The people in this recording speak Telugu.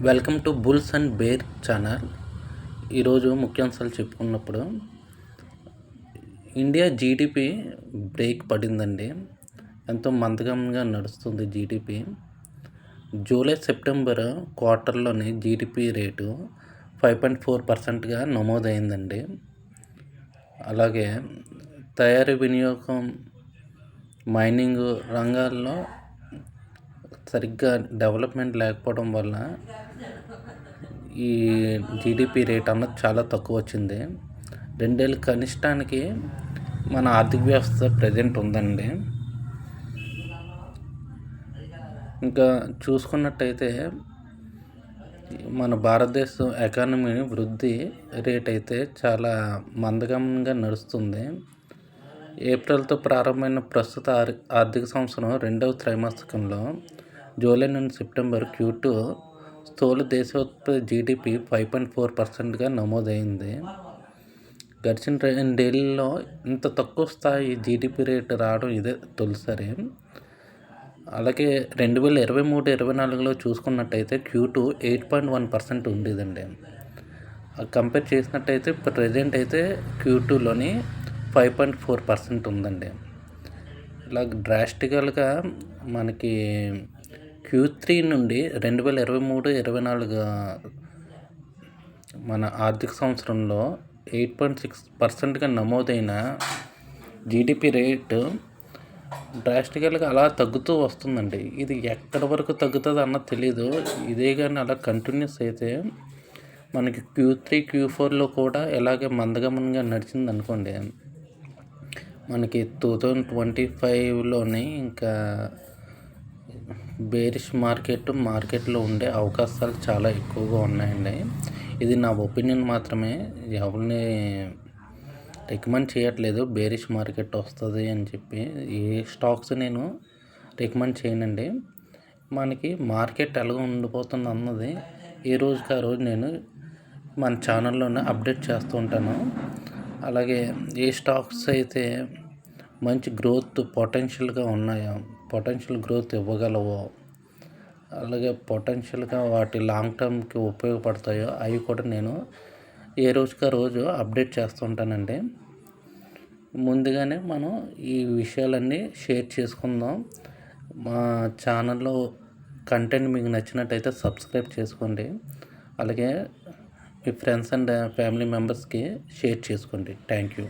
Welcome to bulls and bear channel. ఈరోజు ముఖ్యాంశాలు చెప్పుకున్నప్పుడు ఇండియా జీడిపి బ్రేక్ పడిందండి. ఎంతో మందగంగా నడుస్తుంది జీడిపి. జూలై సెప్టెంబర్ క్వార్టర్లోని జీడిపి రేటు 5.4%గా నమోదైందండి. అలాగే తయారీ వినియోగం, మైనింగ్ రంగాల్లో సరిగ్గా డెవలప్మెంట్ లేకపోవడం వల్ల ఈ జీడిపి రేట్ అన్నది చాలా తక్కువ వచ్చింది. 2 ఏళ్ళ కనిష్టానికి మన ఆర్థిక వ్యవస్థ ప్రజెంట్ ఉందండి. ఇంకా చూసుకున్నట్టయితే మన భారతదేశం ఎకానమీ వృద్ధి రేట్ అయితే చాలా మందగంగా నడుస్తుంది. ఏప్రిల్తో ప్రారంభమైన ప్రస్తుత ఆర్థిక సంవత్సరం రెండవ త్రైమాసికంలో జూలై నుండి సెప్టెంబర్ Q2 స్థూల దేశోత్పత్తి జీడిపి 5.4%గా నమోదైంది. గడిచిన 2 ఏళ్ళలో ఇంత తక్కువ స్థాయి జీడిపి రేటు రావడం ఇదే తొలిసారి. అలాగే 2023-24లో చూసుకున్నట్టయితే Q2 8.1% ఉండేదండి. కంపేర్ చేసినట్టయితే ప్రజెంట్ అయితే Q2లోని 5.4% ఉందండి. ఇలా డ్రాస్టికల్గా మనకి Q3 నుండి 2023-24 మన ఆర్థిక సంవత్సరంలో 8.6%గా నమోదైన జీడిపి రేటు డ్రాస్టికల్గా అలా తగ్గుతూ వస్తుందండి. ఇది ఎక్కడి వరకు తగ్గుతుంది అన్నది తెలియదు. ఇదే కానీ అలా కంటిన్యూస్ అయితే మనకి Q3, Q4లో కూడా ఇలాగే మందగమనంగా నడిచింది అనుకోండి, మనకి 2025లోనే ఇంకా బేరిష్ మార్కెట్లో ఉండే అవకాశాలు చాలా ఎక్కువగా ఉన్నాయండి. ఇది నా ఒపీనియన్ మాత్రమే, ఎవరిని రికమెండ్ చేయట్లేదు బేరిష్ మార్కెట్ వస్తుంది అని చెప్పి. ఏ స్టాక్స్ నేను రికమెండ్ చేయనండి. మనకి మార్కెట్ ఎలా ఉండిపోతుంది అన్నది ఏ రోజుకి ఆ రోజు నేను మన ఛానల్లోనే అప్డేట్ చేస్తూ ఉంటాను. అలాగే ఏ స్టాక్స్ అయితే మంచి గ్రోత్ పొటెన్షియల్గా ఉన్నాయో, పొటెన్షియల్ గ్రోత్ ఇవ్వగలవో, అలాగే పొటెన్షియల్గా వాటి లాంగ్ టర్మ్కి ఉపయోగపడతాయో అవి కూడా నేను ఏ రోజుకి ఆ రోజు అప్డేట్ చేస్తూ ఉంటానండి. ముందుగానే మనం ఈ విషయాలన్నీ షేర్ చేసుకుందాం. మా ఛానల్లో కంటెంట్ మీకు నచ్చినట్టయితే సబ్స్క్రైబ్ చేసుకోండి. అలాగే మీ ఫ్రెండ్స్ అండ్ ఫ్యామిలీ మెంబర్స్కి షేర్ చేసుకోండి. Thank you.